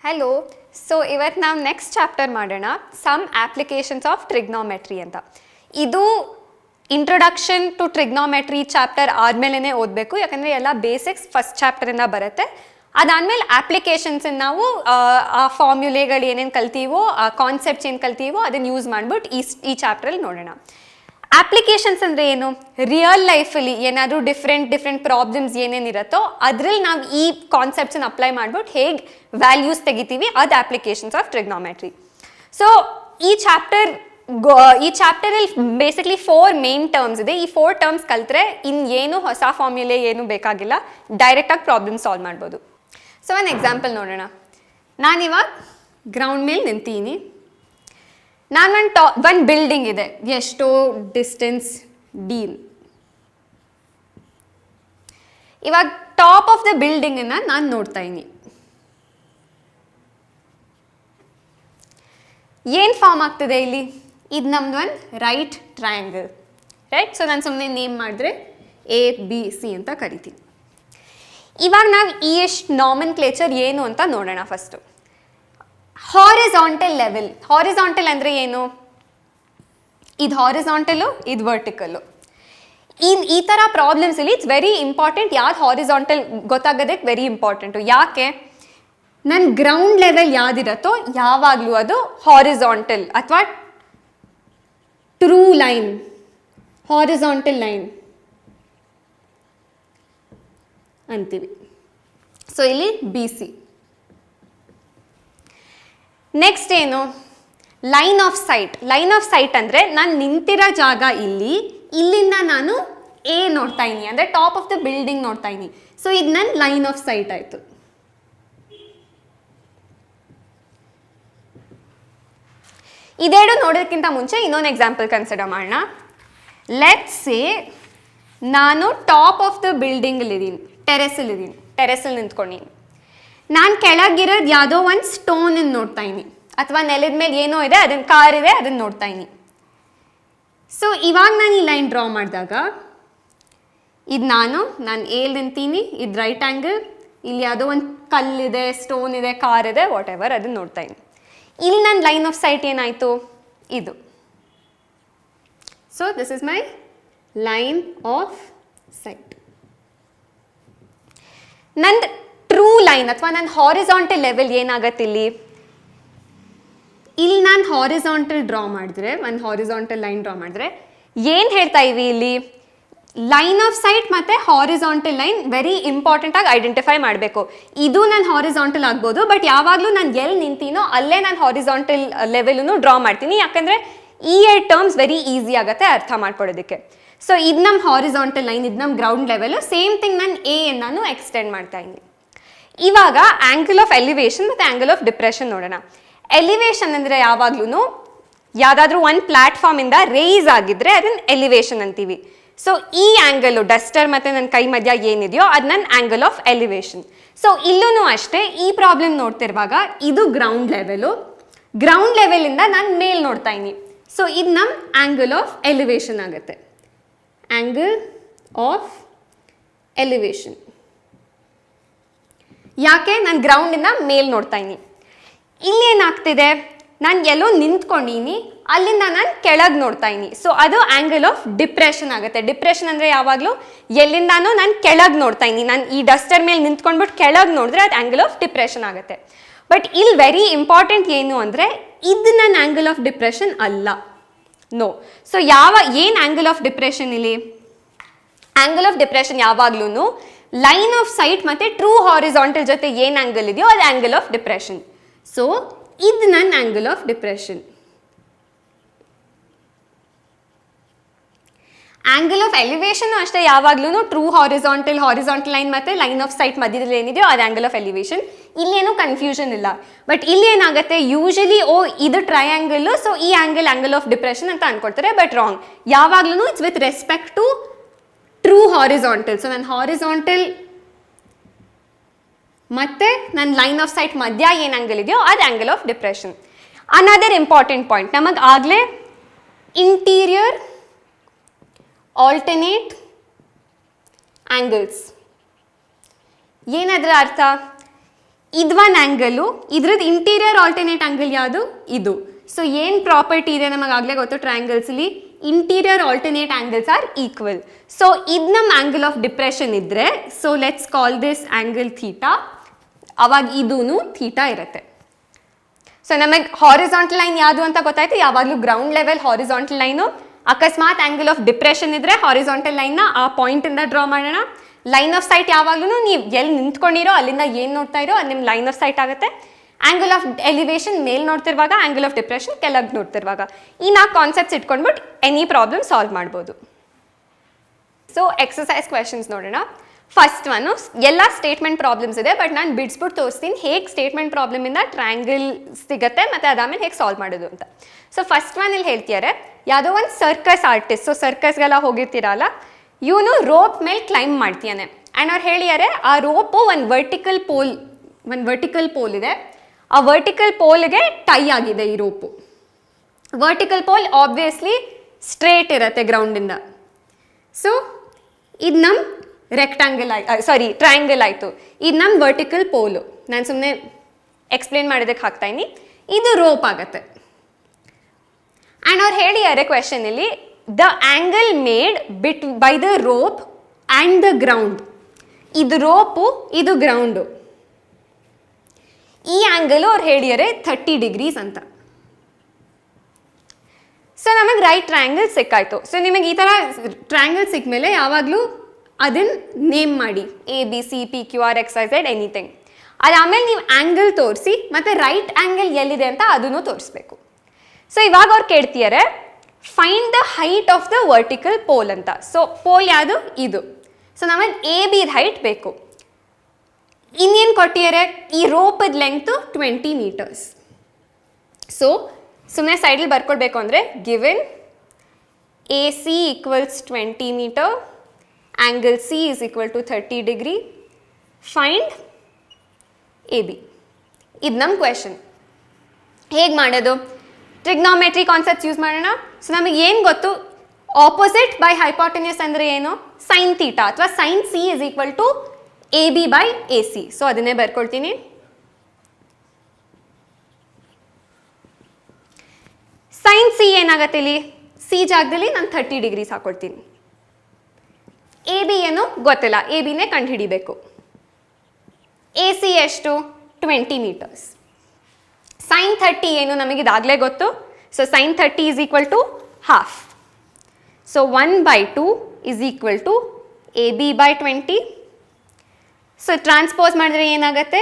Hello. So ಇವತ್ತು ನಾವು next chapter ಮಾಡೋಣ, ಸಮ್ ಅಪ್ಲಿಕೇಶನ್ಸ್ ಆಫ್ ಟ್ರಿಗ್ನೋಮೆಟ್ರಿ ಅಂತ. ಇದು ಇಂಟ್ರೊಡಕ್ಷನ್ ಟು ಟ್ರಿಗ್ನೋಮೆಟ್ರಿ ಚಾಪ್ಟರ್ ಆದಮೇಲೆ ಓದಬೇಕು, ಯಾಕಂದರೆ ಎಲ್ಲ ಬೇಸಿಕ್ಸ್ ಫಸ್ಟ್ ಚಾಪ್ಟರಿಂದ ಬರುತ್ತೆ. ಅದಾದಮೇಲೆ ಅಪ್ಲಿಕೇಶನ್ಸನ್ನು ನಾವು ಆ ಫಾರ್ಮ್ಯುಲೆಗಳು ಏನೇನು ಕಲ್ತೀವೋ, ಆ ಕಾನ್ಸೆಪ್ಟ್ಸ್ ಏನು ಕಲ್ತೀವೋ ಅದನ್ನು ಯೂಸ್ ಮಾಡಿಬಿಟ್ಟು ಈ ಚಾಪ್ಟ್ರಲ್ಲಿ ನೋಡೋಣ. ಅಪ್ಲಿಕೇಶನ್ಸ್ ಅಂದರೆ ಏನು? ರಿಯಲ್ ಲೈಫಲ್ಲಿ ಏನಾದರೂ ಡಿಫ್ರೆಂಟ್ ಪ್ರಾಬ್ಲಮ್ಸ್ ಏನೇನಿರುತ್ತೋ ಅದ್ರಲ್ಲಿ ನಾವು ಈ ಕಾನ್ಸೆಪ್ಟ್ಸನ್ನು ಅಪ್ಲೈ ಮಾಡ್ಬಿಟ್ಟು ಹೇಗೆ ವ್ಯಾಲ್ಯೂಸ್ ತೆಗಿತೀವಿ, ಅದು ಅಪ್ಲಿಕೇಶನ್ಸ್ ಆಫ್ ಟ್ರಿಗ್ನೋಮೆಟ್ರಿ. ಸೊ ಈ ಚಾಪ್ಟರಲ್ಲಿ ಬೇಸಿಕ್ಲಿ 4 ಮೇನ್ ಟರ್ಮ್ಸ್ ಇದೆ. ಈ 4 ಟರ್ಮ್ಸ್ ಕಲ್ತ್ರೆ ಇನ್ನೇನು ಹೊಸ ಫಾರ್ಮ್ಯುಲೆ ಏನು ಬೇಕಾಗಿಲ್ಲ, ಡೈರೆಕ್ಟಾಗಿ ಪ್ರಾಬ್ಲಮ್ ಸಾಲ್ವ್ ಮಾಡ್ಬೋದು. ಸೊ ಒಂದು ಎಕ್ಸಾಂಪಲ್ ನೋಡೋಣ. ನಾನಿವಾಗ ಗ್ರೌಂಡ್ ಮೇಲೆ ನಿಂತೀನಿ. ಒಂದು ಬಿಲ್ಡಿಂಗ್ ಇದೆ, ಎಷ್ಟೋ ಡಿಸ್ಟೆನ್ಸ್ ಡಿ. ಇವಾಗ ಟಾಪ್ ಆಫ್ ದ ಬಿಲ್ಡಿಂಗನ್ನು ನಾನು ನೋಡ್ತಾ ಇದ್ದೀನಿ. ಏನು ಫಾರ್ಮ್ ಆಗ್ತದೆ ಇಲ್ಲಿ? ಇದು ನಮ್ದು ಒಂದು ರೈಟ್ ಟ್ರಯಾಂಗಲ್, ರೈಟ್? ಸೊ ನಾನು ಸುಮ್ಮನೆ ನೇಮ್ ಮಾಡಿದ್ರೆ ABC ಅಂತ ಕರಿತೀನಿ. ಇವಾಗ ನಾವು ಎಷ್ಟು ನಾಮನ್ಕ್ಲೇಚರ್ ಏನು ಅಂತ ನೋಡೋಣ. First horizontal level. ಹಾರಿಜಾಂಟಲ್ ಅಂದರೆ ಏನು? ಇದು ಹಾರಿಜಾಂಟಲು, ಇದು ವರ್ಟಿಕಲ್ಲು. ಈ ಥರ ಪ್ರಾಬ್ಲಮ್ಸಲ್ಲಿ ಇಟ್ಸ್ ವೆರಿ ಇಂಪಾರ್ಟೆಂಟ್ ಯಾವ್ದು ಹಾರಿಜಾಂಟಲ್ ಗೊತ್ತಾಗೋದಕ್ಕೆ ವೆರಿ ಇಂಪಾರ್ಟೆಂಟು. ಯಾಕೆ? ನನ್ನ ಗ್ರೌಂಡ್ ಲೆವೆಲ್ ಯಾವುದಿರತ್ತೋ ಯಾವಾಗಲೂ ಅದು ಹಾರಿಜಾಂಟಲ್ ಅಥವಾ ಟ್ರೂ ಲೈನ್, ಹಾರಿಜಾಂಟಲ್ ಲೈನ್ ಅಂತೀವಿ. ಸೊ ಇಲ್ಲಿ BC. ನೆಕ್ಸ್ಟ್ ಏನು? Line of site. Line of site ಅಂದರೆ ನಾನು ನಿಂತಿರೋ ಜಾಗ ಇಲ್ಲಿಂದ ನಾನು A ನೋಡ್ತಾ ಇದ್ದೀನಿ, ಅಂದರೆ ಟಾಪ್ ಆಫ್ ದ ಬಿಲ್ಡಿಂಗ್ ನೋಡ್ತಾ ಇದ್ದೀನಿ. ಸೊ ಇದು ನನ್ನ ಲೈನ್ ಆಫ್ ಸೈಟ್ ಆಯಿತು. ಇದೆರಡು ನೋಡೋದಕ್ಕಿಂತ ಮುಂಚೆ ಇನ್ನೊಂದು ಎಕ್ಸಾಂಪಲ್ ಕನ್ಸಿಡರ್ ಮಾಡೋಣ. ಲೆಟ್ಸ್ ಸೇ ನಾನು ಟಾಪ್ ಆಫ್ ದ ಬಿಲ್ಡಿಂಗಲ್ಲಿದ್ದೀನಿ, ಟೆರೆಸಲ್ಲಿ ನಿಂತ್ಕೊಂಡಿದ್ದೀನಿ. ನಾನು ಕೆಳಗಿರೋದು ಯಾವುದೋ ಒಂದು ಸ್ಟೋನನ್ನು ನೋಡ್ತಾ ಇದ್ದೀನಿ, ಅಥವಾ ನೆಲದ ಮೇಲೆ ಏನೋ ಇದೆ, ಅದನ್ನು ಕಾರ್ ಇದೆ, ಅದನ್ನು ನೋಡ್ತಾ ಇದ್ದೀನಿ. ಸೊ ಇವಾಗ ನಾನು ಈ ಲೈನ್ ಡ್ರಾ ಮಾಡಿದಾಗ ಇದು ನಾನು ಏಲ್ ನಿಂತೀನಿ, ಇದು ರೈಟ್ ಆ್ಯಂಗಲ್, ಇಲ್ಲಿ ಯಾವುದೋ ಒಂದು ಕಲ್ಲಿದೆ, ಸ್ಟೋನ್ ಇದೆ, ಕಾರ್ ಇದೆ, ವಾಟ್ ಎವರ್, ಅದನ್ನು ನೋಡ್ತಾ ಇದ್ದೀನಿ. ಇಲ್ಲಿ ನನ್ನ ಲೈನ್ ಆಫ್ ಸೈಟ್ ಏನಾಯಿತು? ಇದು. So this is my line of site. ನಂದು ಟ್ರೂ ಲೈನ್ ಅಥವಾ ನನ್ನ ಹಾರಿಜಾಂಟಲ್ ಲೆವೆಲ್ ಏನಾಗತ್ತೆ ಇಲ್ಲಿ ನಾನು ಹಾರಿಜಾಂಟಲ್ ಡ್ರಾ ಮಾಡಿದ್ರೆ, ಒಂದು ಹಾರಿಜಾಂಟಲ್ ಲೈನ್ ಡ್ರಾ ಮಾಡಿದ್ರೆ ಏನು ಹೇಳ್ತಾ ಇವಿ ಇಲ್ಲಿ? ಲೈನ್ ಆಫ್ ಸೈಟ್ ಮತ್ತು ಹಾರಿಜಾಂಟಲ್ ಲೈನ್ ವೆರಿ ಇಂಪಾರ್ಟೆಂಟಾಗಿ ಐಡೆಂಟಿಫೈ ಮಾಡಬೇಕು. ಇದು ನಾನು ಹಾರಿಜಾಂಟಲ್ ಆಗ್ಬೋದು, ಬಟ್ ಯಾವಾಗಲೂ ನಾನು ಎಲ್ಲಿ ನಿಂತೀನೋ ಅಲ್ಲೇ ನಾನು ಹಾರಿಜಾಂಟಲ್ ಲೆವೆಲನ್ನು ಡ್ರಾ ಮಾಡ್ತೀನಿ, ಯಾಕಂದರೆ ಈ 2 ಟರ್ಮ್ಸ್ ವೆರಿ ಈಸಿ ಆಗುತ್ತೆ ಅರ್ಥ ಮಾಡ್ಕೊಳ್ಳೋದಕ್ಕೆ. ಸೊ ಇದು ನಮ್ಮ ಹಾರಿಜಾಂಟಲ್ ಲೈನ್, ಇದು ನಮ್ಮ ಗ್ರೌಂಡ್ ಲೆವೆಲು. ಸೇಮ್ ಥಿಂಗ್ ನಾನು ನಾನು ಎಕ್ಸ್ಟೆಂಡ್ ಮಾಡ್ತಾ ಇದ್ದೀನಿ. ಇವಾಗ ಆ್ಯಂಗಲ್ ಆಫ್ ಎಲಿವೇಶನ್ ಮತ್ತು ಆ್ಯಂಗಲ್ ಆಫ್ ಡಿಪ್ರೆಷನ್ ನೋಡೋಣ. ಎಲಿವೇಶನ್ ಅಂದರೆ ಯಾವಾಗ್ಲೂ ಯಾವುದಾದ್ರೂ ಒಂದು ಪ್ಲ್ಯಾಟ್ಫಾರ್ಮಿಂದ ರೇಸ್ ಆಗಿದ್ರೆ ಅದನ್ನು ಎಲಿವೇಶನ್ ಅಂತೀವಿ. ಸೊ ಈ ಆ್ಯಂಗಲು ಡಸ್ಟರ್ ಮತ್ತು ನನ್ನ ಕೈ ಮಧ್ಯ ಏನಿದೆಯೋ ಅದು ನನ್ನ ಆ್ಯಂಗಲ್ ಆಫ್ ಎಲಿವೇಶನ್. ಸೊ ಇಲ್ಲೂ ಅಷ್ಟೇ, ಈ ಪ್ರಾಬ್ಲಮ್ ನೋಡ್ತಿರುವಾಗ ಇದು ಗ್ರೌಂಡ್ ಲೆವೆಲು, ಗ್ರೌಂಡ್ ಲೆವೆಲಿಂದ ನಾನು ಮೇಲ್ ನೋಡ್ತಾ ಇದ್ದೀನಿ. ಸೊ ಇದು ನಮ್ಮ ಆ್ಯಂಗಲ್ ಆಫ್ ಎಲಿವೇಶನ್ ಆಗುತ್ತೆ, ಆ್ಯಂಗಲ್ ಆಫ್ ಎಲಿವೇಶನ್. ಯಾಕೆ? ನಾನು ಗ್ರೌಂಡಿಂದ ಮೇಲ್ ನೋಡ್ತಾ ಇದ್ದೀನಿ. ಇಲ್ಲೇನಾಗ್ತಿದೆ? ನಾನು ಎಲ್ಲೋ ನಿಂತ್ಕೊಂಡಿನಿ, ಅಲ್ಲಿಂದ ನಾನು ಕೆಳಗೆ ನೋಡ್ತಾ ಇದ್ದೀನಿ. ಸೊ ಅದು ಆ್ಯಂಗಲ್ ಆಫ್ ಡಿಪ್ರೆಷನ್ ಆಗುತ್ತೆ. ಡಿಪ್ರೆಷನ್ ಅಂದರೆ ಯಾವಾಗಲೂ ಎಲ್ಲಿಂದಾನೂ ನಾನು ಕೆಳಗೆ ನೋಡ್ತಾ ಇದ್ದೀನಿ. ನಾನು ಈ ಡಸ್ಟರ್ ಮೇಲೆ ನಿಂತ್ಕೊಂಡ್ಬಿಟ್ಟು ಕೆಳಗೆ ನೋಡಿದ್ರೆ ಅದು ಆ್ಯಂಗಲ್ ಆಫ್ ಡಿಪ್ರೆಷನ್ ಆಗುತ್ತೆ. ಬಟ್ ಇಲ್ಲಿ ವೆರಿ ಇಂಪಾರ್ಟೆಂಟ್ ಏನು ಅಂದರೆ ಇದು ನನ್ನ ಆ್ಯಂಗಲ್ ಆಫ್ ಡಿಪ್ರೆಷನ್ ಅಲ್ಲ, ನೋ. ಸೊ ಏನು ಆ್ಯಂಗಲ್ ಆಫ್ ಡಿಪ್ರೆಷನ್ ಇಲ್ಲಿ? ಆ್ಯಂಗಲ್ ಆಫ್ ಡಿಪ್ರೆಷನ್ ಯಾವಾಗ್ಲೂ ಲೈನ್ ಆಫ್ ಸೈಟ್ ಮತ್ತು ಟ್ರೂ ಹಾರಿಜಾಂಟಲ್ ಜೊತೆ ಏನು ಆ್ಯಂಗಲ್ ಇದೆಯೋ ಅದು ಆ್ಯಂಗಲ್ ಆಫ್ ಡಿಪ್ರೆಷನ್. ಸೊ ಇದು ನನ್ನ angle of depression. Angle of elevation ಅಷ್ಟೇ, ಯಾವಾಗ್ಲೂ ಟ್ರೂ ಹಾರಿಜಾಂಟಲ್ ಲೈನ್ ಮತ್ತು ಲೈನ್ ಆಫ್ ಸೈಟ್ ಮಧ್ಯದಲ್ಲಿ ಏನಿದೆಯೋ ಅದು ಆ್ಯಂಗಲ್ ಆಫ್ ಎಲಿವೇಶನ್. ಇಲ್ಲೇನೂ ಕನ್ಫ್ಯೂಷನ್ ಇಲ್ಲ. ಬಟ್ ಇಲ್ಲಿ ಏನಾಗುತ್ತೆ, ಯೂಶಲಿ ಇದು ಟ್ರಯಾಂಗಲ್ಲು, ಸೊ ಈ ಆ್ಯಂಗಲ್ ಆಫ್ ಡಿಪ್ರೆಷನ್ ಅಂತ ಅನ್ಕೊಳ್ತಾರೆ. But wrong. ಯಾವಾಗ್ಲೂ it's with respect to true horizontal. So ನನ್ನ ಹಾರಿಜಾಂಟಲ್ ಮತ್ತು ನನ್ನ ಲೈನ್ ಆಫ್ ಸೈಟ್ ಮಧ್ಯ ಏನು ಆ್ಯಂಗಲ್ ಇದೆಯೋ ಅದು angle of depression. Another important point, ನಮಗೆ ಆಗಲೇ ಇಂಟೀರಿಯರ್ ಆಲ್ಟರ್ನೇಟ್ ಆ್ಯಂಗಲ್ಸ್ ಏನದ್ರ ಅರ್ಥ? ಇದು ಒಂದು ಆ್ಯಂಗಲು, ಇದ್ರದ್ದು ಇಂಟೀರಿಯರ್ ಆಲ್ಟರ್ನೇಟ್ ಆ್ಯಂಗಲ್ ಯಾವುದು? ಇದು. ಸೊ ಏನು ಪ್ರಾಪರ್ಟಿ ಇದೆ ನಮಗೆ ಆಗಲೇ ಗೊತ್ತು ಟ್ರಯಾಂಗಲ್ಸಲ್ಲಿ, interior alternate angles are equal. So ಇದು ನಮ್ಮ ಆ್ಯಂಗಲ್ ಆಫ್ ಡಿಪ್ರೆಷನ್ ಇದ್ದರೆ, so let's call this angle theta. ಅವಾಗ ಇದೂ ಥೀಟಾ ಇರುತ್ತೆ. ಸೊ ನಮಗೆ ಹಾರಿಸಾಂಟಲ್ ಲೈನ್ ಯಾವುದು ಅಂತ ಗೊತ್ತಾಯ್ತು. ಯಾವಾಗಲೂ ಗ್ರೌಂಡ್ ಲೆವೆಲ್ ಹಾರಿಸಾಂಟಲ್ ಲೈನು. ಅಕಸ್ಮಾತ್ ಆ್ಯಂಗಲ್ ಆಫ್ ಡಿಪ್ರೆಷನ್ ಇದ್ದರೆ ಹಾರಿಸಾಂಟಲ್ ಲೈನ್ನ ಆ ಪಾಯಿಂಟಿಂದ ಡ್ರಾ ಮಾಡೋಣ. ಲೈನ್ ಆಫ್ ಸೈಟ್ ಯಾವಾಗಲೂ ನೀವು ಎಲ್ಲಿ ನಿಂತ್ಕೊಂಡಿರೋ ಅಲ್ಲಿಂದ ಏನು ನೋಡ್ತಾ ಇರೋ ಅದು ನಿಮ್ಮ ಲೈನ್ ಆಫ್ ಸೈಟ್ ಆಗುತ್ತೆ. ಆ್ಯಂಗಲ್ ಆಫ್ ಎಲಿವೇಶನ್ ಮೇಲ್ ನೋಡ್ತಿರುವಾಗ, ಆ್ಯಂಗಲ್ ಆಫ್ ಡಿಪ್ರೆಷನ್ ಕೆಳಗೆ ನೋಡ್ತಿರುವಾಗ. ಈ 4 ಕಾನ್ಸೆಪ್ಟ್ಸ್ ಇಟ್ಕೊಂಡ್ಬಿಟ್ಟು ಎನಿ ಪ್ರಾಬ್ಲಮ್ ಸಾಲ್ವ್ ಮಾಡ್ಬೋದು. ಸೊ ಎಕ್ಸಸೈಸ್ ಕ್ವೆಶನ್ಸ್ ನೋಡೋಣ. ಫಸ್ಟ್ ಒನ್ನು, ಎಲ್ಲ ಸ್ಟೇಟ್ಮೆಂಟ್ ಪ್ರಾಬ್ಲಮ್ಸ್ ಇದೆ, ಬಟ್ ನಾನು ಬಿಡಿಸ್ಬಿಟ್ಟು ತೋರಿಸ್ತೀನಿ ಹೇಗೆ ಸ್ಟೇಟ್ಮೆಂಟ್ ಪ್ರಾಬ್ಲಮಿಂದ ಟ್ರಯಾಂಗಲ್ ಸಿಗುತ್ತೆ ಮತ್ತು ಅದಾದಮೇಲೆ ಹೇಗೆ ಸಾಲ್ವ್ ಮಾಡೋದು ಅಂತ. ಸೊ ಫಸ್ಟ್ ಒನ್ ಇಲ್ಲಿ ಹೇಳ್ತಿದ್ದಾರೆ, ಯಾವುದೋ ಒಂದು ಸರ್ಕಸ್ ಆರ್ಟಿಸ್ಟ್, ಸೊ ಸರ್ಕಸ್ಗೆಲ್ಲ ಹೋಗಿರ್ತೀರಲ್ಲ, ಇವನು ರೋಪ್ ಮೇಲೆ ಕ್ಲೈಂಬ್ ಮಾಡ್ತೀಯಾನೆ. ಆ್ಯಂಡ್ ಅವ್ರು ಹೇಳಿದ್ದಾರೆ ಆ ರೋಪು ಒಂದು ವರ್ಟಿಕಲ್ ಪೋಲ್ ಇದೆ, ಆ ವರ್ಟಿಕಲ್ ಪೋಲ್ಗೆ ಟೈ ಆಗಿದೆ ಈ rope. Vertical pole obviously straight ಇರುತ್ತೆ ಗ್ರೌಂಡಿಂದ. ಸೊ ಇದು ನಮ್ಮ ಟ್ರಯಾಂಗಲ್ ಆಯಿತು. ಇದು ನಮ್ಮ ವರ್ಟಿಕಲ್ ಪೋಲು. ನಾನು ಸುಮ್ಮನೆ ಎಕ್ಸ್ಪ್ಲೇನ್ ಮಾಡೋದಕ್ಕೆ ಹಾಕ್ತಾಯಿನಿ. ಇದು ರೋಪ್ ಆಗುತ್ತೆ. ಆ್ಯಂಡ್ ಅವ್ರು ಹೇಳಿದ್ದಾರೆ ಕ್ವೆಶನಲ್ಲಿ, the angle made by the rope and the ground. ಇದು ರೋಪು, ಇದು ಗ್ರೌಂಡು. ಈ ಆ್ಯಂಗಲು ಅವ್ರು ಹೇಳಿದ್ದಾರೆ 30 ಡಿಗ್ರೀಸ್ ಅಂತ. ಸೊ ನಮಗೆ ರೈಟ್ ಟ್ರಯಾಂಗಲ್ ಸಿಕ್ಕಾಯ್ತು. ಸೊ ನಿಮಗೆ ಈ ಥರ ಟ್ರಯಾಂಗಲ್ ಸಿಕ್ಮೇಲೆ ಯಾವಾಗಲೂ ಅದನ್ನು ನೇಮ್ ಮಾಡಿ, ABCPQR XYZ ಎನಿಥಿಂಗ್. ಅದಾದಮೇಲೆ ನೀವು ಆ್ಯಂಗಲ್ ತೋರಿಸಿ ಮತ್ತು ರೈಟ್ ಆ್ಯಂಗಲ್ ಎಲ್ಲಿದೆ ಅಂತ ಅದನ್ನು ತೋರಿಸ್ಬೇಕು. ಸೊ ಇವಾಗ ಅವ್ರು ಕೇಳ್ತಿದ್ದಾರೆ, find the height of the vertical pole ಅಂತ. ಸೊ ಪೋಲ್ ಯಾವುದು? ಇದು. ಸೊ ನಮಗೆ AB ಹೈಟ್ ಬೇಕು. ಇನ್ನೇನು ಕೊಟ್ಟಿದ್ದಾರೆ? ಈ ರೋಪದ ಲೆಂಗ್ತು 20 ಮೀಟರ್ಸ್. ಸೊ ಸುಮ್ಮನೆ ಸೈಡಲ್ಲಿ ಬರ್ಕೊಳ್ಬೇಕು ಅಂದರೆ, given AC equals 20 meter, angle C is equal to 30 degree, find AB. ಇದು ನಮ್ಮ ಕ್ವೆಶನ್. ಹೇಗೆ ಮಾಡೋದು? ಟ್ರಿಗ್ನೋಮೆಟ್ರಿ ಕಾನ್ಸೆಪ್ಟ್ಸ್ ಯೂಸ್ ಮಾಡೋಣ. ಸೊ ನಮಗೆ ಏನು ಗೊತ್ತು? ಆಪೋಸಿಟ್ ಬೈ ಹೈಪೋಟೆನ್ಯೂಸ್ ಅಂದರೆ ಏನು? ಸೈನ್ ಥೀಟಾ ಅಥವಾ sine C is equal to AB by AC. So ಅದನ್ನೇ ಬರ್ಕೊಳ್ತೀನಿ. ಸೈನ್ C ಏನಾಗುತ್ತೆ ಇಲ್ಲಿ? C ಜಾಗದಲ್ಲಿ ನಾನು 30 ಡಿಗ್ರೀಸ್ ಹಾಕೊಳ್ತೀನಿ. AB ಏನು ಗೊತ್ತಿಲ್ಲ, ABನೇ ಕಂಡು ಹಿಡಿಬೇಕು. AC ಎಷ್ಟು? 20 ಮೀಟರ್ಸ್. ಸೈನ್ 30 ಏನು ನಮಗೆ ಇದಾಗಲೇ ಗೊತ್ತು. So sine 30 is equal to half. So 1/2 is equal to AB by 20. So transpose ಮಾಡಿದ್ರೆ ಏನಾಗುತ್ತೆ?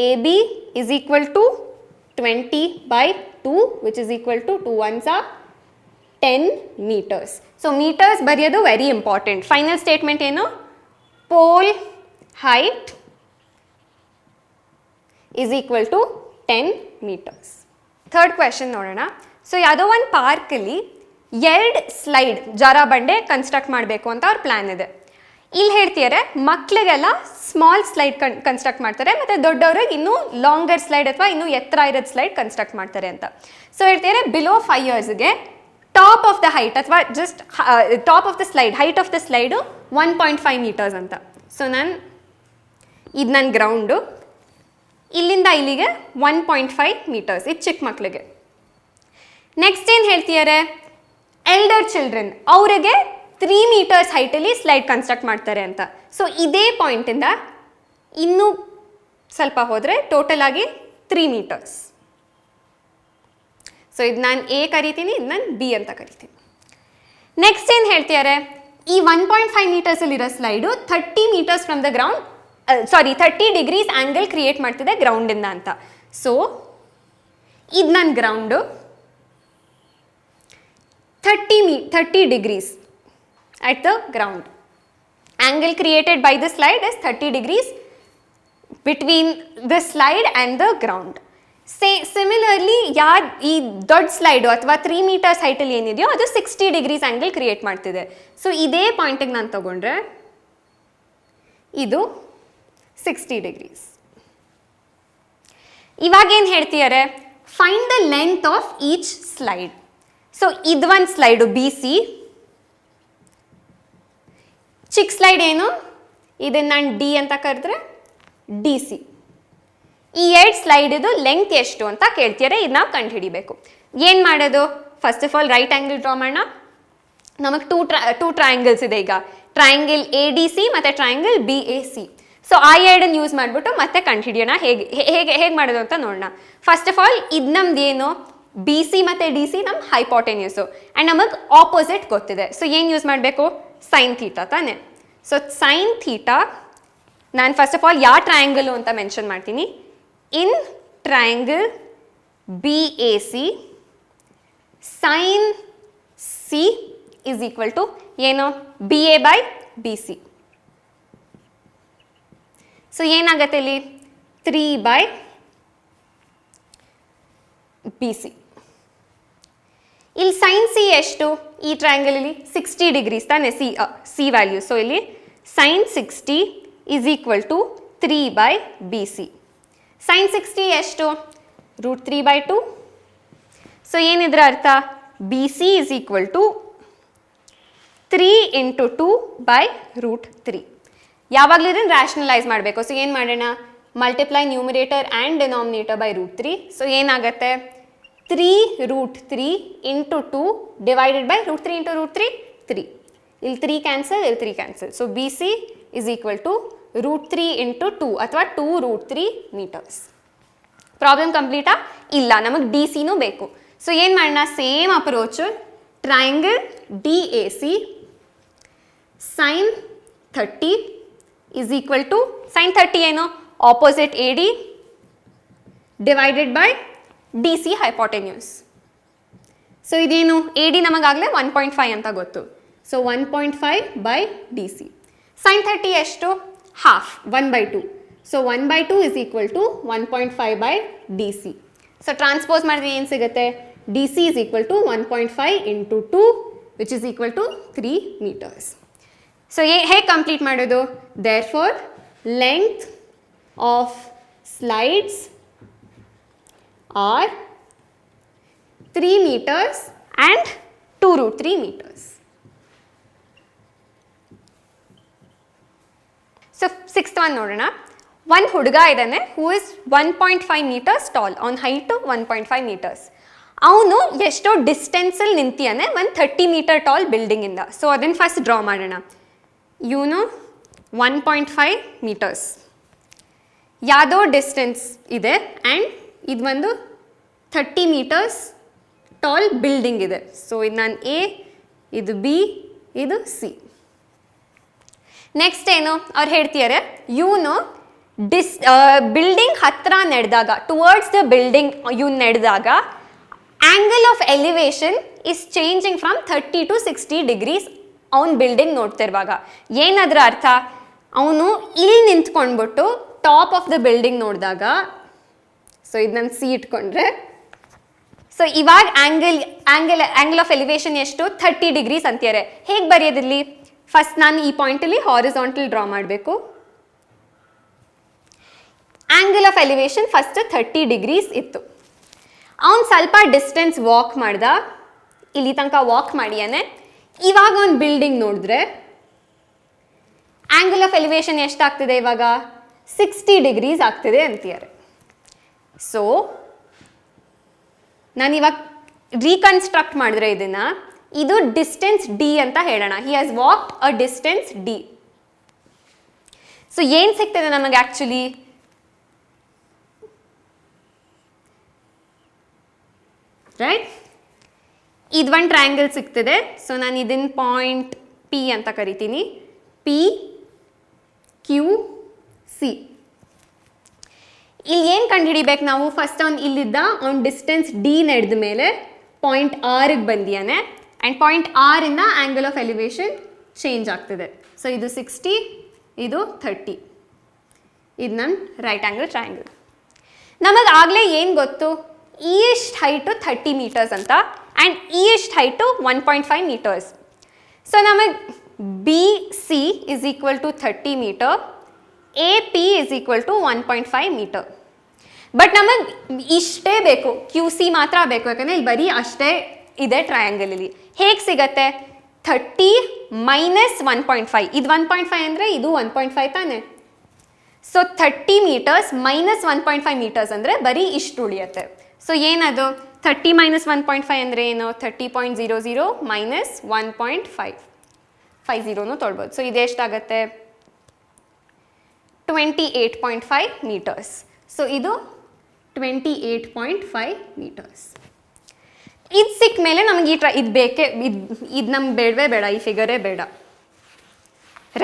AB is equal to 20/2 which is equal to 2 ones are 10 meters. So meters ಬರೆಯೋದು ವೆರಿ ಇಂಪಾರ್ಟೆಂಟ್. ಫೈನಲ್ ಸ್ಟೇಟ್ಮೆಂಟ್ ಏನು? Pole height is equal to 10 meters. Third question ನೋಡೋಣ. So ಯಾವುದೋ ಒಂದು ಪಾರ್ಕಲ್ಲಿ 2 slide ಜಾರಬಂಡೆ construct ಮಾಡಬೇಕು ಅಂತ ಅವ್ರ ಪ್ಲ್ಯಾನ್ ಇದೆ. ಇಲ್ಲಿ ಹೇಳ್ತಿದ್ದಾರೆ ಮಕ್ಕಳಿಗೆಲ್ಲ ಸ್ಮಾಲ್ ಸ್ಲೈಡ್ ಕನ್ಸ್ಟ್ರಕ್ಟ್ ಮಾಡ್ತಾರೆ, ಮತ್ತು ದೊಡ್ಡವ್ರಿಗೆ ಇನ್ನೂ ಲಾಂಗರ್ ಸ್ಲೈಡ್ ಅಥವಾ ಇನ್ನೂ ಎತ್ತರ ಇರೋದು ಸ್ಲೈಡ್ ಕನ್ಸ್ಟ್ರಕ್ಟ್ ಮಾಡ್ತಾರೆ ಅಂತ. ಸೊ ಹೇಳ್ತಿದ್ದಾರೆ ಬಿಲೋ 5 yearsಗೆ ಟಾಪ್ ಆಫ್ ದ ಹೈಟ್ ಅಥವಾ just top of the slide, height of the slide 1.5 meters ಅಂತ. ಸೊ ಇದು ನನ್ನ ಗ್ರೌಂಡು, ಇಲ್ಲಿಂದ ಇಲ್ಲಿಗೆ 1.5 meters. ಇದು ಚಿಕ್ಕ ಮಕ್ಕಳಿಗೆ. ನೆಕ್ಸ್ಟ್ ಏನು ಹೇಳ್ತಿದ್ದಾರೆ? ಎಲ್ಡರ್ ಚಿಲ್ಡ್ರನ್, ಅವರಿಗೆ 3 meters ಹೈಟಲ್ಲಿ ಸ್ಲೈಡ್ ಕನ್ಸ್ಟ್ರಕ್ಟ್ ಮಾಡ್ತಾರೆ ಅಂತ. ಸೊ ಇದೇ ಪಾಯಿಂಟಿಂದ ಇನ್ನೂ ಸ್ವಲ್ಪ ಹೋದರೆ ಟೋಟಲ್ ಆಗಿ 3 meters. ಸೊ ಇದು ನಾನು A ಕರಿತೀನಿ, ಇದು ನಾನು B ಅಂತ ಕರಿತೀನಿ. ನೆಕ್ಸ್ಟ್ ಏನು ಹೇಳ್ತಿದ್ದಾರೆ? ಈ 1.5 metersಲ್ಲಿರೋ slide 30 meters from the ground 30 degrees angle create ಮಾಡ್ತಿದೆ ಗ್ರೌಂಡಿಂದ ಅಂತ. ಸೊ ಇದು ನನ್ನ ground, 30 degrees at the ground. Angle created by the slide is 30 degrees between the slide and the ground. Similarly ಈ ದೊಡ್ಡ ಸ್ಲೈಡು ಅಥವಾ 3 meters ಹೈಟಲ್ಲಿ ಏನಿದೆಯೋ ಅದು 60 degrees ಆ್ಯಂಗಲ್ ಕ್ರಿಯೇಟ್ ಮಾಡ್ತಿದೆ. ಸೊ ಇದೇ ಪಾಯಿಂಟಿಗೆ ನಾನು ತಗೊಂಡ್ರೆ ಇದು 60 degrees. ಇವಾಗೇನು ಹೇಳ್ತಿದ್ದಾರೆ? Find the length of each slide. So ಇದು ಒಂದು ಸ್ಲೈಡು BC, ಚಿಕ್ಕ ಸ್ಲೈಡ್ ಏನು? ಇದನ್ನು ನಾನು D ಅಂತ ಕರೆದ್ರೆ DC. ಈ 2 ಸ್ಲೈಡ್ ಇದು ಲೆಂತ್ ಎಷ್ಟು ಅಂತ ಕೇಳ್ತಿದ್ದಾರೆ, ಇದು ನಾವು ಕಂಡು ಹಿಡಿಬೇಕು. ಏನು ಮಾಡೋದು? First of all right angle draw ಮಾಡೋಣ. ನಮಗೆ ಟೂ ಟ್ರಯಾಂಗಲ್ಸ್ ಇದೆ ಈಗ, ಟ್ರಯಾಂಗಲ್ ADC ಮತ್ತು ಟ್ರಯಾಂಗಲ್ BAC. ಸೊ ಆ ಎರಡನ್ನು ಯೂಸ್ ಮಾಡಿಬಿಟ್ಟು ಮತ್ತೆ ಕಂಡು ಹಿಡಿಯೋಣ ಹೇಗೆ ಮಾಡೋದು ಅಂತ ನೋಡೋಣ. ಫಸ್ಟ್ ಆಫ್ ಆಲ್ ಇದು ನಮ್ದು ಏನು, BC ಮತ್ತು DC ನಮ್ಮ ಹೈಪೋಟೆನ್ಯೂಸು ಆ್ಯಂಡ್ ನಮಗೆ ಆಪೋಸಿಟ್ ಗೊತ್ತಿದೆ. ಸೊ ಏನು ಯೂಸ್ ಮಾಡಬೇಕು? ಸೈನ್ ಥೀಟಾ ತಾನೆ. ಸೊ ಸೈನ್ ಥೀಟಾ ನಾನು ಫಸ್ಟ್ ಆಫ್ ಆಲ್ ಯಾವ ಟ್ರಯಾಂಗಲು ಅಂತ ಮೆನ್ಷನ್ ಮಾಡ್ತೀನಿ. In triangle BAC sine C is equal to ಏನು, BA/BC. ಸೊ ಏನಾಗತ್ತೆ ಇಲ್ಲಿ 3/BC. ಇಲ್ಲಿ ಸೈನ್ C ಎಷ್ಟು ಈ ಟ್ರಯಾಂಗಲಲ್ಲಿ? 60 ಡಿಗ್ರೀಸ್ ತಾನೆ ಸಿ ವ್ಯಾಲ್ಯೂ. ಸೊ ಇಲ್ಲಿ sine 60 is equal to 3/BC. Sine 60 ಎಷ್ಟು? √3/2. ಸೊ ಏನಿದ್ರ ಅರ್ಥ? BC is equal to 3 × 2/√3. ಯಾವಾಗಲೂ ಇದನ್ನು ರ್ಯಾಷನಲೈಸ್ ಮಾಡಬೇಕು. ಸೊ ಏನು ಮಾಡೋಣ? Multiply numerator and denominator by √3. So ಏನಾಗುತ್ತೆ? 3√3 × 2 ಡಿವೈಡೆಡ್ ಬೈ √3 × √3 3. ಇಲ್ಲಿ 3 ಕ್ಯಾನ್ಸಲ್, ಇಲ್ಲಿ 3 cancel. So BC is equal to √3 × 2 ಅಥವಾ 2√3 ಮೀಟರ್ಸ್. ಪ್ರಾಬ್ಲಮ್ ಕಂಪ್ಲೀಟಾ? ಇಲ್ಲ, ನಮಗೆ DCನೂ ಬೇಕು. ಸೊ ಏನು ಮಾಡೋಣ? Same approach. Triangle DAC sine 30 is equal to sine 30 ಏನು? Opposite AD divided by DC hypotenuse. So ಇದೇನು? AD ನಮಗಾಗಲೇ 1.5 ಅಂತ ಗೊತ್ತು. So 1.5/DC. ಸೈನ್ 30 ಎಷ್ಟು? Half, 1/2. So 1/2 is equal to 1.5/DC. So transpose ಮಾಡಿದ್ರೆ ಏನು ಸಿಗುತ್ತೆ? DC is equal to 1.5 × 2 which is equal to 3 meters. So ಹೇಗೆ ಕಂಪ್ಲೀಟ್ ಮಾಡೋದು? Therefore length of slides R 3 meters and 2√3 meters. So 6th one ನೋಡೋಣ. ಒಂದು ಹುಡುಗ ಇದ್ದಾನೆ who is 1.5 meters tall. ಅವ್ನ ಹೈಟು 1.5 meters. ಅವನು ಎಷ್ಟೋ ಡಿಸ್ಟೆನ್ಸಲ್ಲಿ ನಿಂತಿಯಾನೆ ಒಂದು 30 meter ಟಾಲ್ ಬಿಲ್ಡಿಂಗಿಂದ. ಸೊ ಅದನ್ನು ಫಸ್ಟ್ ಡ್ರಾ ಮಾಡೋಣ. ಇವನು 1.5 meters ಯಾವುದೋ ಡಿಸ್ಟೆನ್ಸ್ ಇದೆ ಆ್ಯಂಡ್ ಇದು ಒಂದು 30 meters ಟಾಲ್ ಬಿಲ್ಡಿಂಗ್ ಇದೆ. ಸೊ ಇದು ನಾನು A, ಇದು B, ಇದು C. ನೆಕ್ಸ್ಟ್ ಏನು ಅವ್ರು ಹೇಳ್ತಿದ್ದಾರೆ, ಇವನು ಬಿಲ್ಡಿಂಗ್ ಹತ್ರ ನಡೆದಾಗ, ಟುವರ್ಡ್ಸ್ ದ ಬಿಲ್ಡಿಂಗ್ ಇವನು ನಡೆದಾಗ angle of elevation is changing from 30 to 60 degrees. ಅವ್ನು ಬಿಲ್ಡಿಂಗ್ ನೋಡ್ತಿರುವಾಗ ಏನಾದ್ರ ಅರ್ಥ? ಅವನು ಇಲ್ಲಿ ನಿಂತ್ಕೊಂಡ್ಬಿಟ್ಟು ಟಾಪ್ ಆಫ್ ದ ಬಿಲ್ಡಿಂಗ್ ನೋಡಿದಾಗ, ಸೊ ಇದು ನಾನು C ಇಟ್ಕೊಂಡ್ರೆ, ಸೊ ಇವಾಗ ಆ್ಯಂಗಲ್ ಆಫ್ ಎಲಿವೇಶನ್ ಎಷ್ಟು? 30 degrees ಅಂತಾರೆ. ಹೇಗೆ ಬರೆಯೋದಿಲ್ಲಿ? ಫಸ್ಟ್ ನಾನು ಈ ಪಾಯಿಂಟಲ್ಲಿ ಹಾರಿಸಾಂಟಲ್ ಡ್ರಾ ಮಾಡಬೇಕು. Angle of elevation first 30 degrees ಇತ್ತು. ಅವನು ಸ್ವಲ್ಪ ಡಿಸ್ಟೆನ್ಸ್ ವಾಕ್ ಮಾಡ್ದ, ಇಲ್ಲಿ ತನಕ ವಾಕ್ ಮಾಡಿಯಾನೆ. ಇವಾಗ ಒಂದು ಬಿಲ್ಡಿಂಗ್ ನೋಡಿದ್ರೆ ಆ್ಯಂಗಲ್ ಆಫ್ ಎಲಿವೇಶನ್ ಎಷ್ಟಾಗ್ತಿದೆ ಇವಾಗ? 60 degrees ಆಗ್ತಿದೆ ಅಂತಾರೆ. ಸೊ ನಾನು ಇವಾಗ ರೀಕನ್ಸ್ಟ್ರಕ್ಟ್ ಮಾಡಿದ್ರೆ ಇದನ್ನು, ಇದು ಡಿಸ್ಟೆನ್ಸ್ D ಅಂತ ಹೇಳೋಣ. He has walked a distance D. So ಏನು ಸಿಗ್ತದೆ ನಮಗೆ ಆ್ಯಕ್ಚುಲಿ? ರೈಟ್, ಇದು ಒಂದು ಟ್ರಯಾಂಗಲ್ ಸಿಗ್ತದೆ. ಸೊ ನಾನು ಇದನ್ನ ಪಾಯಿಂಟ್ P ಅಂತ ಕರಿತೀನಿ. PQC. ಇಲ್ಲಿ ಏನು ಕಂಡುಹಿಡಿಬೇಕು ನಾವು? ಫಸ್ಟ್ ಅವ್ನು ಇಲ್ಲಿದ್ದ, ಅವ್ನು ಡಿಸ್ಟೆನ್ಸ್ D ನಡೆದ ಮೇಲೆ ಪಾಯಿಂಟ್ Rಗೆ ಬಂದಿಯಾನೆ ಆ್ಯಂಡ್ ಪಾಯಿಂಟ್ R ಇಂದ ಆ್ಯಂಗಲ್ ಆಫ್ ಎಲಿವೇಶನ್ ಚೇಂಜ್ ಆಗ್ತದೆ. ಸೊ ಇದು 60, ಇದು 30. ಇದು ನನ್ನ ರೈಟ್ ಆ್ಯಂಗಲ್ ಟ್ರಯಾಂಗಲ್. ನಮಗೆ ಆಗಲೇ ಏನು ಗೊತ್ತು? ಇಷ್ಟು ಹೈಟು 30 meters ಅಂತ ಆ್ಯಂಡ್ ಇಷ್ಟು ಹೈಟು 1.5 meters. ಸೊ ನಮಗೆ BC is equal to 30 meter, AP is equal to 1.5 meter. But ನಮಗೆ ಇಷ್ಟೇ ಬೇಕು, QC ಮಾತ್ರ ಬೇಕು, ಯಾಕಂದರೆ ಇಲ್ಲಿ ಬರೀ ಅಷ್ಟೇ ಇದೆ ಟ್ರಯಾಂಗಲಲ್ಲಿ. ಹೇಗೆ ಸಿಗತ್ತೆ? 30 - 1.5. ಇದು 1.5 ಅಂದರೆ ಇದು 1.5 ತಾನೆ. ಸೊ 30 ಮೀಟರ್ಸ್ ಮೈನಸ್ 1.5 ಮೀಟರ್ಸ್ ಅಂದರೆ ಬರೀ ಇಷ್ಟು ಉಳಿಯುತ್ತೆ. ಸೊ ಏನದು 30 ಮೈನಸ್ 1.5 ಅಂದರೆ ಏನು 30.00 ಮೈನಸ್ 1.5 ತೊಳ್ಬೋದು. ಸೊ ಇದೆಷ್ಟಾಗತ್ತೆ 28.5 ಮೀಟರ್ಸ್. ಸೊ ಇದು 28.5 ಮೀಟರ್ಸ್. ಇದು ಸಿಕ್ಕ ಮೇಲೆ ನಮಗೆ ಇದು ಬೇಕೇ, ಇದು ನಮ್ಗೆ ಬೇಡವೇ ಬೇಡ, ಈ ಫಿಗರೇ ಬೇಡ,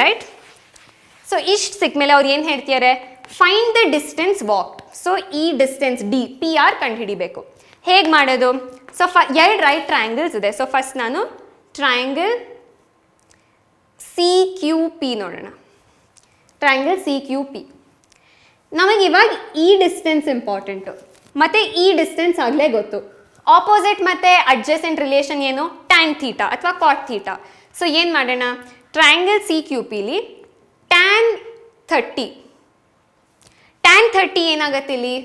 ರೈಟ್? ಸೊ ಇಷ್ಟು ಸಿಕ್ಕ ಮೇಲೆ ಅವ್ರು ಏನು ಹೇಳ್ತಿದ್ದಾರೆ, find the distance walked. So ಈ ಡಿಸ್ಟೆನ್ಸ್ ಡಿ ಪಿ ಆರ್ ಕಂಡುಹಿಡಿಬೇಕು. ಹೇಗೆ ಮಾಡೋದು? ಸೊ ಎರಡು ರೈಟ್ ಟ್ರಯಾಂಗಲ್ಸ್ ಇದೆ. ಸೊ ಫಸ್ಟ್ ನಾನು ಟ್ರಯಾಂಗಲ್ ಸಿ ಕ್ಯೂ ಪಿ ನೋಡೋಣ. Triangle C Q P. ನಮಗೆ ಇವಾಗ ಈ ಡಿಸ್ಟೆನ್ಸ್ ಇಂಪಾರ್ಟೆಂಟು, ಮತ್ತು ಈ ಡಿಸ್ಟೆನ್ಸ್ ಆಗಲೇ ಗೊತ್ತು. ಆಪೋಸಿಟ್ ಮತ್ತು ಅಡ್ಜಸೆಂಟ್ ರಿಲೇಷನ್ ಏನು, ಟ್ಯಾನ್ ಥೀಟಾ ಅಥವಾ ಕಾಟ್ ಥೀಟಾ. ಸೊ ಏನು ಮಾಡೋಣ, ಟ್ರಯಾಂಗಲ್ ಸಿ ಕ್ಯೂ ಪಿಲಿ ಟ್ಯಾನ್ 30 ಏನಾಗುತ್ತೆ ಇಲ್ಲಿ,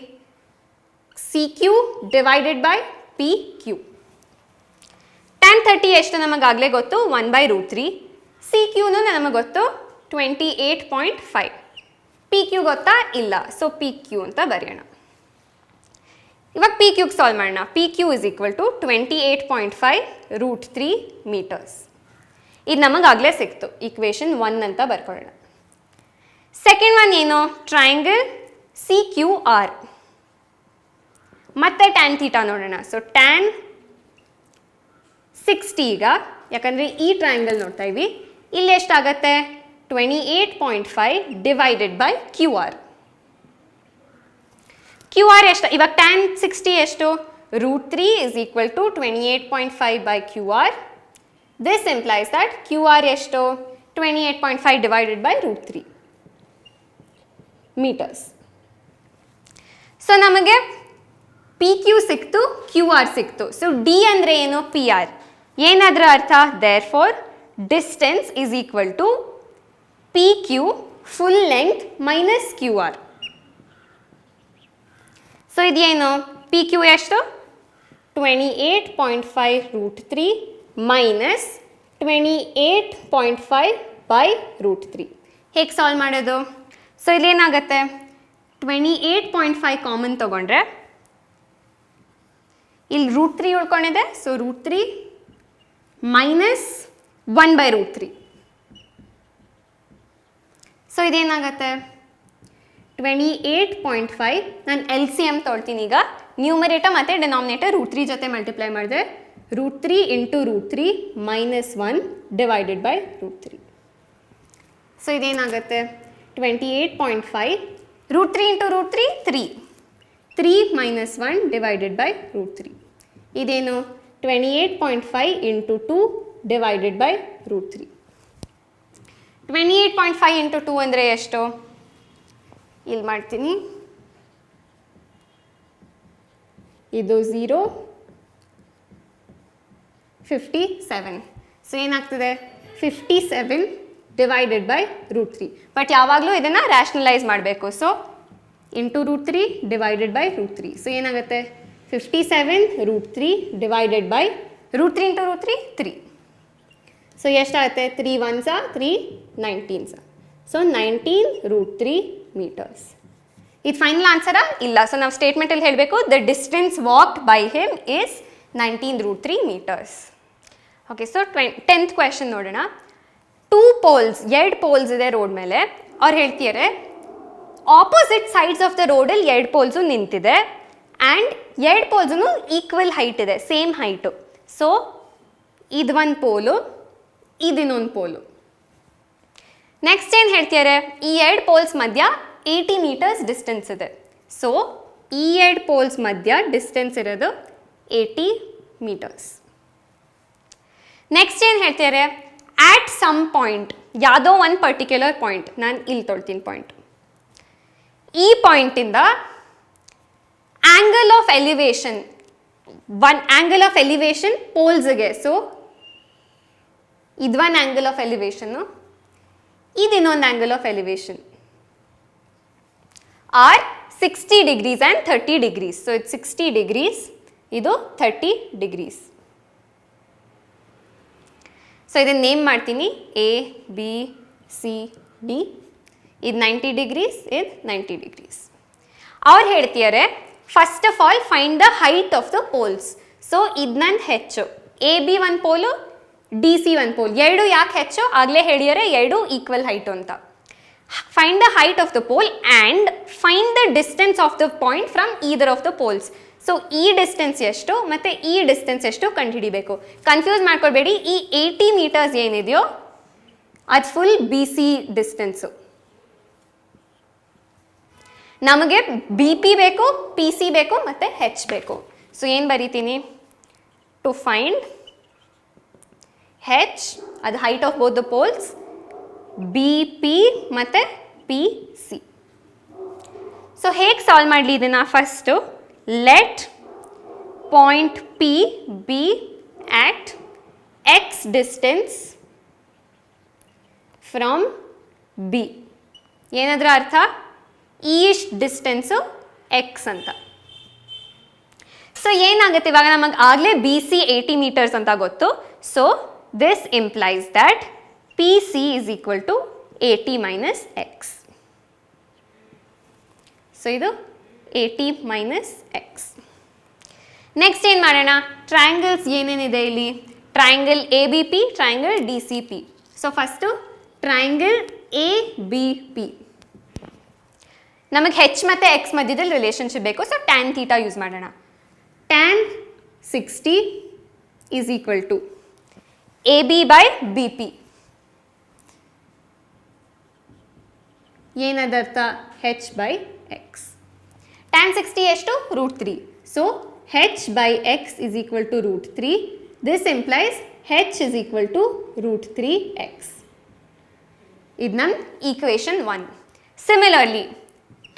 C Q divided by P Q. Tan 30 ಎಷ್ಟು ನಮಗಾಗಲೇ ಗೊತ್ತು, 1/√3. ಸಿ ಕ್ಯೂನು ನಮಗೆ ಗೊತ್ತು 28.5. ಪಿ ಕ್ಯೂ ಗೊತ್ತಾ, ಇಲ್ಲ. ಸೊ ಪಿ ಕ್ಯೂ ಅಂತ ಬರೆಯೋಣ. ಇವಾಗ ಪಿ ಕ್ಯೂಗೆ ಸಾಲ್ವ್ ಮಾಡೋಣ. P Q is equal to 28.5√3 meters. ಇದು ನಮಗಾಗಲೇ ಸಿಕ್ತು, ಈಕ್ವೇಷನ್ 1 ಅಂತ ಬರ್ಕೊಳ್ಳೋಣ. ಸೆಕೆಂಡ್ ಒನ್ ಏನು, ಟ್ರಯಾಂಗಲ್ ಸಿ ಕ್ಯೂ ಆರ್. ಮತ್ತೆ ಟ್ಯಾನ್ ಥೀಟಾ ನೋಡೋಣ. ಸೊ ಟ್ಯಾನ್ 60 ಈಗ, ಯಾಕಂದರೆ ಈ ಟ್ರಯಾಂಗಲ್ ನೋಡ್ತಾ ಇವಿ, ಇಲ್ಲಿ ಎಷ್ಟಾಗತ್ತೆ 28.5 divided by Q R. Q R ಎಷ್ಟು ಇವಾಗ, ಟ್ಯಾನ್ 60 ಎಷ್ಟು, √3 is equal to 28.5 by Q R. This implies that Q R ಎಷ್ಟು, 28.5 ಡಿವೈಡೆಡ್ ಬೈ √3 ಮೀಟರ್ಸ್. ಸೊ ನಮಗೆ ಪಿ ಕ್ಯೂ ಸಿಕ್ತು, ಕ್ಯೂ ಆರ್ ಸಿಕ್ತು. ಸೊ ಡಿ ಅಂದರೆ ಏನು, ಪಿ ಆರ್. ಏನಾದ್ರ ಅರ್ಥ, therefore distance is equal to P Q full length minus Q R. So ಇದೇನು, P Q ಎಷ್ಟು 28.5√3 ಮೈನಸ್ 28.5 ಬೈ √3. ಹೇಗೆ ಸಾಲ್ವ್ ಮಾಡೋದು? ಸೊ ಇಲ್ಲೇನಾಗುತ್ತೆ, 28.5 ಕಾಮನ್ ತೊಗೊಂಡ್ರೆ ಇಲ್ಲಿ √3 ಉಳ್ಕೊಂಡಿದೆ. So √3 minus 1/√3. ಸೊ ಇದೇನಾಗುತ್ತೆ 28.5. ನಾನು ಎಲ್ ಸಿ ಎಮ್ ತೊಳ್ತೀನಿ ಈಗ. ನ್ಯೂಮರೇಟರ್ ಮತ್ತು ಡಿನಾಮಿನೇಟರ್ √3 ಜೊತೆ ಮಲ್ಟಿಪ್ಲೈ ಮಾಡಿದೆ. √3 into √3 minus 1 divided by √3. So ಇದೇನಾಗುತ್ತೆ 28.5 √3 ಇಂಟು √3 3 ಮೈನಸ್ 1 ಡಿವೈಡೆಡ್ ಬೈ √3. ಇದೇನು 28.5 ಇಂಟು 2 ಡಿವೈಡೆಡ್ ಬೈ √3. 28.5 ಇಂಟು 2 ಅಂದರೆ ಎಷ್ಟು, ಇಲ್ಲಿ ಮಾಡ್ತೀನಿ, ಇದು 0 57. ಸೊ ಏನಾಗ್ತದೆ 57 ಡಿವೈಡೆಡ್ ಬೈ √3. ಬಟ್ ಯಾವಾಗಲೂ ಇದನ್ನು ರ್ಯಾಷನಲೈಸ್ ಮಾಡಬೇಕು. So into √3 divided by √3. So ಏನಾಗುತ್ತೆ 57 √3 ಡಿವೈಡೆಡ್ ಬೈ √3 ಇಂಟು √3 3. ಸೊ ಎಷ್ಟಾಗುತ್ತೆ 3 1s 3 19s. So 19√3 meters. ಇದು ಫೈನಲ್ ಆನ್ಸರಾ, ಇಲ್ಲ. ಸೊ ನಾವು ಸ್ಟೇಟ್ಮೆಂಟಲ್ಲಿ ಹೇಳಬೇಕು, the distance walked by him is 19√3 meters. Okay, so 10th question ನೋಡೋಣ. 2 poles, 2 poles ಇದೆ ರೋಡ್ ಮೇಲೆ. ಅವ್ರು ಹೇಳ್ತಿದ್ದಾರೆ ಆಪೋಸಿಟ್ ಸೈಡ್ಸ್ ಆಫ್ ದ ರೋಡಲ್ಲಿ 2 poles ನಿಂತಿದೆ ಆ್ಯಂಡ್ 2 poles ಈಕ್ವಲ್ ಹೈಟ್ ಇದೆ, ಸೇಮ್ ಹೈಟು. ಸೊ ಇದು ಒಂದು ಪೋಲು, ಇದಿನ್ನೊಂದು ಪೋಲು. ನೆಕ್ಸ್ಟ್ ಏನು ಹೇಳ್ತಿದ್ದಾರೆ, ಈ 2 poles ಮಧ್ಯ 80 ಮೀಟರ್ಸ್ ಡಿಸ್ಟೆನ್ಸ್ ಇದೆ. ಸೊ ಈ 2 poles ಮಧ್ಯ ಡಿಸ್ಟೆನ್ಸ್ ಇರೋದು 80 ಮೀಟರ್ಸ್. ನೆಕ್ಸ್ಟ್ ಏನು ಹೇಳ್ತಿದ್ದಾರೆ, ಆಟ್ ಸಮ್ ಪಾಯಿಂಟ್, ಯಾವುದೋ ಒಂದು ಪರ್ಟಿಕ್ಯುಲರ್ ಪಾಯಿಂಟ್, ನಾನು ಇಲ್ಲಿ ತೊಳ್ತೀನಿ ಪಾಯಿಂಟ್, ಈ ಪಾಯಿಂಟಿಂದ angle of elevation, angle of elevation ಪೋಲ್ಸ್ಗೆ. ಸೊ ಇದು ಒಂದು ಆ್ಯಂಗಲ್ ಆಫ್ ಎಲಿವೇಶನ್ನು, ಇದು ಇನ್ನೊಂದು angle of elevation are 60 degrees and 30 degrees. So ಇದು 60 ಡಿಗ್ರೀಸ್, ಇದು 30 ಡಿಗ್ರೀಸ್. ಸೊ ಇದನ್ನು ನೇಮ್ ಮಾಡ್ತೀನಿ A B C D. ಇದು 90 ಡಿಗ್ರೀಸ್, ಇದು 90 ಡಿಗ್ರೀಸ್. ಅವ್ರು ಹೇಳ್ತಿದ್ದಾರೆ first of all find the height of the poles. So ಇದು ನನ್ನ ಹೆಚ್ಚು, ಎ ಬಿ ಒಂದು ಪೋಲು, ಡಿ ಸಿ ಒಂದು ಪೋಲ್, ಎರಡು ಯಾಕೆ ಹೆಚ್ಚು ಆಗಲೇ ಹೇಳಿದರೆ ಎರಡು ಈಕ್ವಲ್ ಹೈಟು ಅಂತ. Find the height of the pole and find the distance of the point from either of the poles. So ಈ ಡಿಸ್ಟೆನ್ಸ್ ಎಷ್ಟು ಮತ್ತು ಈ ಡಿಸ್ಟೆನ್ಸ್ ಎಷ್ಟು ಕಂಡುಹಿಡಿಬೇಕು. ಕನ್ಫ್ಯೂಸ್ ಮಾಡ್ಕೊಳ್ಬೇಡಿ, ಈ 80 ಮೀಟರ್ಸ್ ಏನಿದೆಯೋ ಅದು ಫುಲ್ ಬಿ ಸಿ ಡಿಸ್ಟೆನ್ಸು. ನಮಗೆ ಬಿ ಪಿ ಬೇಕು, ಪಿ ಸಿ ಬೇಕು ಮತ್ತು ಹೆಚ್ ಬೇಕು. ಸೊ ಏನು ಬರೀತೀನಿ, ಟು ಫೈಂಡ್ ಹೆಚ್, ಅದು height of both the poles, B P ಮತ್ತು ಪಿ ಸಿ. ಸೊ ಹೇಗೆ ಸಾಲ್ವ್ ಮಾಡಲಿ ಇದನ್ನು, first let point P B at X distance from B. ಏನದ್ರ ಅರ್ಥ, ಈಸ್ಟ್ ಡಿಸ್ಟೆನ್ಸು ಎಕ್ಸ್ ಅಂತ. ಸೊ ಏನಾಗುತ್ತೆ ಇವಾಗ ನಮಗೆ ಆಗಲೇ ಬಿ ಸಿ 80 ಮೀಟರ್ಸ್ ಅಂತ ಗೊತ್ತು. So this implies that P C is equal to 80 minus X. So ಇದು 80 ಮೈನಸ್ ಎಕ್ಸ್. ನೆಕ್ಸ್ಟ್ ಏನು ಮಾಡೋಣ, ಟ್ರಯಾಂಗಲ್ಸ್ ಏನೇನಿದೆ ಇಲ್ಲಿ, triangle A B P, triangle D C P. So first triangle A B P, ನಮಗೆ H ಮತ್ತು X ಮಧ್ಯದಲ್ಲಿ relationship ಬೇಕು. So tan theta use ಮಾಡೋಣ. Tan 60 is equal to A B by B P. ಏನದರ್ಥ, H by X. Tan 60 ಎಷ್ಟು, √3. So H by X is equal to √3. This implies H is equal to √3x. ಇದು ನಮ್ಮ equation 1. Similarly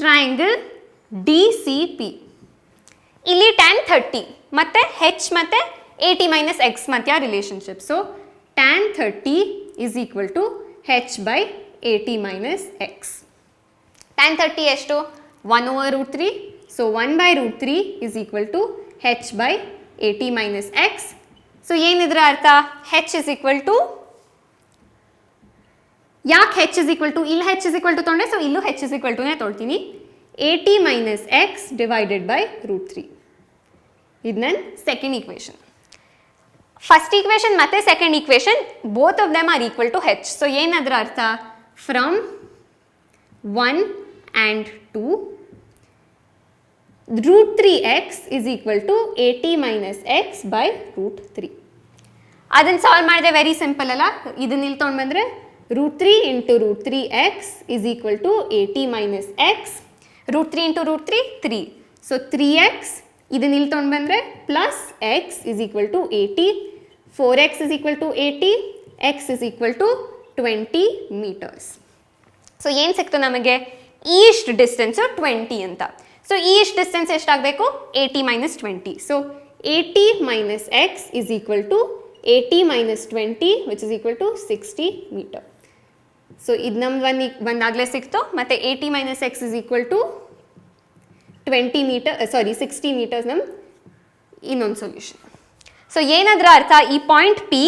triangle D C P, ಇಲ್ಲಿ tan 30 ಮತ್ತು H ಮತ್ತು 80 minus X ಮಧ್ಯ relationship. So tan 30 is equal to H by 80 minus X. Tan 30 ಎಷ್ಟು, 1/√3. So 1/√3 is equal to H by 80 minus X. So ಏನಿದ್ರ ಅರ್ಥ, H is equal to, ಯಾಕೆ ಹೆಚ್ is equal to, ಇಲ್ಲಿ H is equal to ತೊಗೊಂಡೆ, so ಇಲ್ಲೂ H is equal ಟುನೇ ತೊಳ್ತೀನಿ. 80 minus X divided by √3. ಇದು ನನ್ನ ಸೆಕೆಂಡ್ ಈಕ್ವೇಷನ್. ಫಸ್ಟ್ ಈಕ್ವೇಷನ್ ಮತ್ತು second equation both of them are equal to H. So ಏನದ್ರ ಅರ್ಥ, from 1 and 2 √3x is equal to 80 minus x by √3. ಅದನ್ನು solve ಮಾಡಿದೆ, very simple ಅಲ್ಲ. ಇದನ್ನ ಇಲ್ಲಿ ತೊಗೊಂಡು ಬಂದರೆ √3 into √3x is equal to 80 minus x. √3 into √3 3. So 3x, ಇದನ್ನ ಇಲ್ಲಿ ತೊಗೊಂಡು ಬಂದರೆ plus x is equal to 80. 4x is equal to 80. x is equal to 20 meters. So ಏನು ಸಿಕ್ತು ನಮಗೆ, ಈಸ್ಟ್ ಡಿಸ್ಟೆನ್ಸು 20 ಅಂತ. ಸೊ ಈಸ್ಟ್ ಡಿಸ್ಟೆನ್ಸ್ ಎಷ್ಟಾಗಬೇಕು, 80 minus 20. So 80 minus X is equal to 80 minus 20 which is equal to 60 metre. So ಇದು ನಮ್ದು ಒಂದಾಗಲೇ ಸಿಕ್ತು. ಮತ್ತು 80 minus X is equal to 60 metres ನಮ್ಮ ಇನ್ನೊಂದು ಸೊಲ್ಯೂಷನ್. ಸೊ ಏನಾದ್ರ ಅರ್ಥ, ಈ ಪಾಯಿಂಟ್ ಪಿ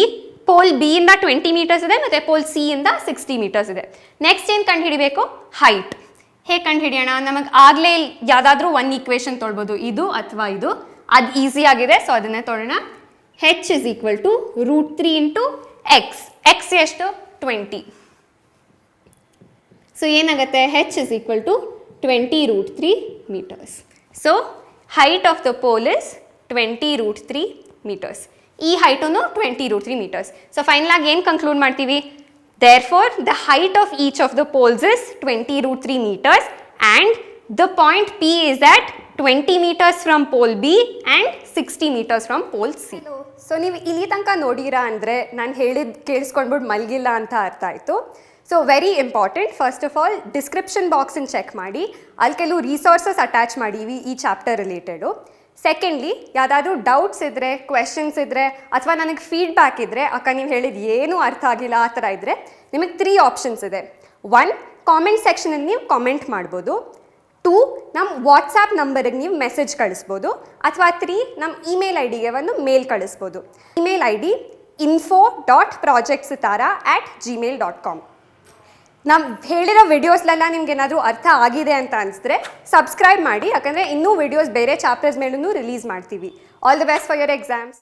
ಪೋಲ್ ಬಿ ಇಂದ 20 ಮೀಟರ್ಸ್ ಇದೆ ಮತ್ತು ಪೋಲ್ ಸಿ ಇಂದ 60 ಮೀಟರ್ಸ್ ಇದೆ. ನೆಕ್ಸ್ಟ್ ಏನು ಕಂಡುಹಿಡಿಬೇಕು, ಹೈಟ್. ಹೇಗೆ ಕಂಡುಹಿಡಿಯೋಣ, ನಮಗೆ ಆಗಲೇ ಯಾವುದಾದ್ರೂ ಒಂದು ಈಕ್ವೇಷನ್ ತೊಳ್ಬೋದು, ಇದು ಅಥವಾ ಇದು, ಅದು ಈಸಿ ಆಗಿದೆ. ಸೊ ಅದನ್ನೇ ತೊಗೊಳ್ಳೋಣ. H is equal to √3 into X. X ಎಷ್ಟು, 20. ಸೊ ಏನಾಗುತ್ತೆ, H is equal to 20 √3 meters. So height of the pole is 20 √3 meters. ಈ ಹೈಟು 20 √3 ಮೀಟರ್ಸ್. ಸೊ ಫೈನಲ್ ಆಗಿ ಏನು ಕನ್ಕ್ಲೂಡ್ ಮಾಡ್ತೀವಿ, therefore the height of each of the poles is 20 √3 meters and the point P is at 20 meters from pole B and 60 meters from pole C. So ನೀವು ಇಲ್ಲಿ ತನಕ ನೋಡಿರಾ ಅಂದರೆ ನಾನು ಹೇಳಿದ್ದು ಕೇಳಿಸ್ಕೊಂಡ್ಬಿಟ್ಟು ಮಲಗಿಲ್ಲ ಅಂತ ಅರ್ಥ ಆಯಿತು. So very important, first of all description ಬಾಕ್ಸನ್ನು ಚೆಕ್ ಮಾಡಿ, ಅಲ್ಲಿ ಕೆಲವು ರಿಸೋರ್ಸಸ್ ಅಟ್ಯಾಚ್ ಮಾಡೀವಿ ಈ ಚಾಪ್ಟರ್ ರಿಲೇಟೆಡು. ಸೆಕೆಂಡ್ಲಿ ಯಾವುದಾದ್ರೂ ಡೌಟ್ಸ್ ಇದ್ದರೆ, ಕ್ವೆಶನ್ಸ್ ಇದ್ದರೆ, ಅಥವಾ ನನಗೆ ಫೀಡ್ಬ್ಯಾಕ್ ಇದ್ದರೆ, ಅಕ್ಕ ನೀವು ಹೇಳಿದ್ದು ಏನೂ ಅರ್ಥ ಆಗಿಲ್ಲ ಆ ಥರ ಇದ್ದರೆ, ನಿಮಗೆ 3 ಆಪ್ಷನ್ಸ್ ಇದೆ. 1, ಕಾಮೆಂಟ್ ಸೆಕ್ಷನಲ್ಲಿ ನೀವು ಕಾಮೆಂಟ್ ಮಾಡ್ಬೋದು. 2, ನಮ್ಮ ವಾಟ್ಸಾಪ್ ನಂಬರಿಗೆ ನೀವು ಮೆಸೇಜ್ ಕಳಿಸ್ಬೋದು. ಅಥವಾ 3, ನಮ್ಮ ಇಮೇಲ್ ಐ ಡಿಗೆ ಒಂದು ಮೇಲ್ ಕಳಿಸ್ಬೋದು. Email I D info.projectsitara@gmail.com. ನಾವು ಹೇಳಿರೋ ವಿಡಿಯೋಸ್ಲೆಲ್ಲ ನಿಮ್ಗೆ ಏನಾದರೂ ಅರ್ಥ ಆಗಿದೆ ಅಂತ ಅನಿಸಿದ್ರೆ ಸಬ್ಸ್ಕ್ರೈಬ್ ಮಾಡಿ, ಯಾಕಂದರೆ ಇನ್ನೂ ವಿಡಿಯೋಸ್ ಬೇರೆ ಚಾಪ್ಟರ್ಸ್ ಮೇಲೂ ರಿಲೀಸ್ ಮಾಡ್ತೀವಿ. All the best for your exams.